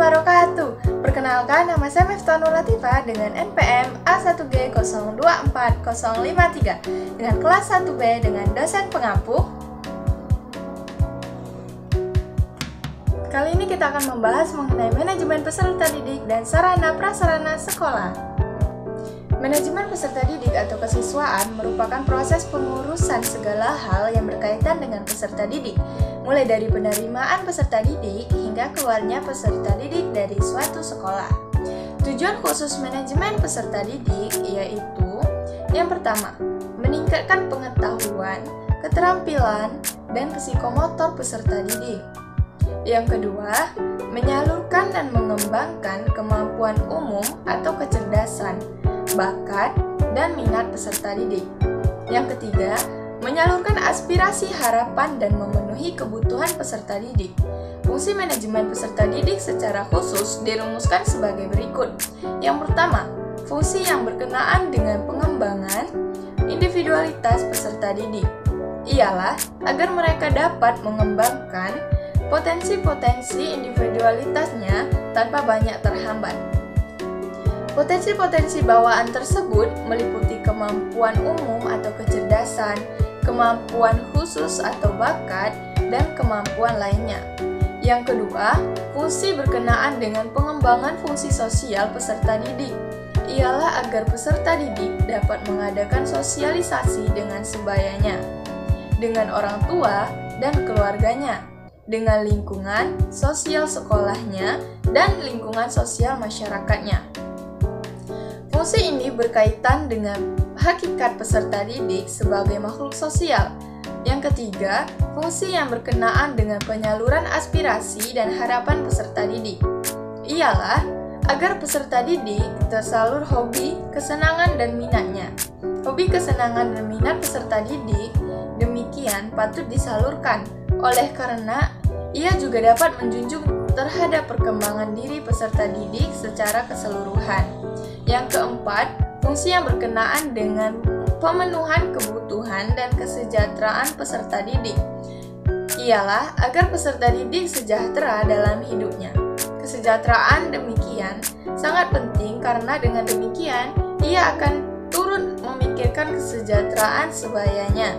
wabarakatuh. Perkenalkan, nama saya Miftanul Latifah dengan NPM A1G024053 dengan kelas 1B dengan dosen pengampu. Kali ini kita akan membahas mengenai manajemen peserta didik dan sarana prasarana sekolah. Manajemen peserta didik atau kesiswaan merupakan proses pengurusan segala hal yang berkaitan dengan peserta didik, mulai dari penerimaan peserta didik hingga keluarnya peserta didik dari suatu sekolah. Tujuan khusus manajemen peserta didik yaitu: yang pertama, meningkatkan pengetahuan, keterampilan, dan psikomotor peserta didik. Yang kedua, menyalurkan dan mengembangkan kemampuan umum atau kecerdasan, bakat, dan minat peserta didik. Yang ketiga, menyalurkan aspirasi, harapan, dan memenuhi kebutuhan peserta didik. Fungsi manajemen peserta didik secara khusus dirumuskan sebagai berikut. Yang pertama, fungsi yang berkenaan dengan pengembangan individualitas peserta didik ialah agar mereka dapat mengembangkan potensi-potensi individualitasnya tanpa banyak terhambat. Potensi-potensi bawaan tersebut meliputi kemampuan umum atau kecerdasan, kemampuan khusus atau bakat, dan kemampuan lainnya. Yang kedua, fungsi berkenaan dengan pengembangan fungsi sosial peserta didik ialah agar peserta didik dapat mengadakan sosialisasi dengan sebayanya, dengan orang tua dan keluarganya, dengan lingkungan sosial sekolahnya, dan lingkungan sosial masyarakatnya. Fungsi ini berkaitan dengan hakikat peserta didik sebagai makhluk sosial. Yang ketiga, fungsi yang berkenaan dengan penyaluran aspirasi dan harapan peserta didik ialah agar peserta didik tersalur hobi, kesenangan, dan minatnya. Hobi, kesenangan, dan minat peserta didik demikian patut disalurkan, oleh karena ia juga dapat menjunjung terhadap perkembangan diri peserta didik secara keseluruhan. Yang keempat, fungsi yang berkenaan dengan pemenuhan kebutuhan dan kesejahteraan peserta didik ialah agar peserta didik sejahtera dalam hidupnya. Kesejahteraan demikian sangat penting karena dengan demikian ia akan turut memikirkan kesejahteraan sebayanya.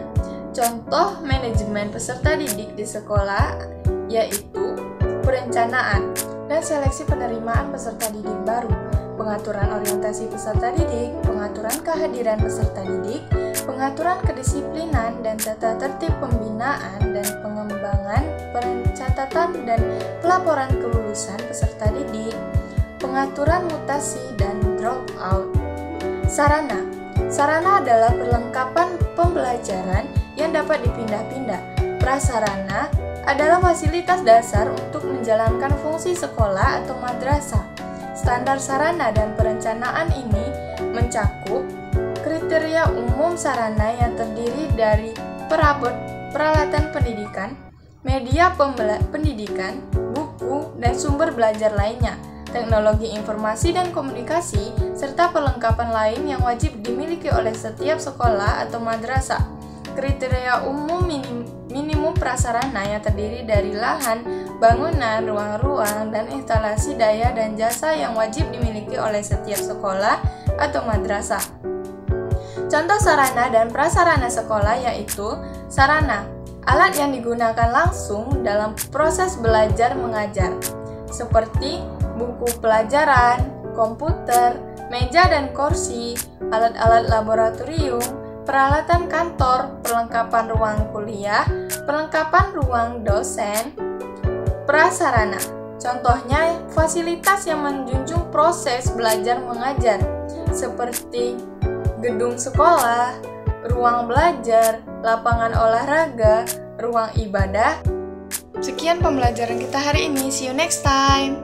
Contoh manajemen peserta didik di sekolah yaitu perencanaan dan seleksi penerimaan peserta didik baru, pengaturan orientasi peserta didik, pengaturan kehadiran peserta didik, pengaturan kedisiplinan dan tata tertib pembinaan dan pengembangan pencatatan dan pelaporan kelulusan peserta didik, pengaturan mutasi dan dropout. Sarana adalah perlengkapan pembelajaran yang dapat dipindah-pindah. Prasarana adalah fasilitas dasar untuk menjalankan fungsi sekolah atau madrasah. Standar sarana dan perencanaan ini mencakup kriteria umum sarana yang terdiri dari perabot peralatan pendidikan, media pendidikan, buku, dan sumber belajar lainnya, teknologi informasi dan komunikasi, serta perlengkapan lain yang wajib dimiliki oleh setiap sekolah atau madrasah. Kriteria umum minimum prasarana yang terdiri dari lahan, bangunan, ruang-ruang, dan instalasi daya dan jasa yang wajib dimiliki oleh setiap sekolah atau madrasah. Contoh sarana dan prasarana sekolah yaitu: sarana, alat yang digunakan langsung dalam proses belajar mengajar, seperti buku pelajaran, komputer, meja dan kursi, alat-alat laboratorium, peralatan kantor, perlengkapan ruang kuliah, perlengkapan ruang dosen. Prasarana, contohnya fasilitas yang menjunjung proses belajar mengajar, seperti gedung sekolah, ruang belajar, lapangan olahraga, ruang ibadah. Sekian pembelajaran kita hari ini. See you next time.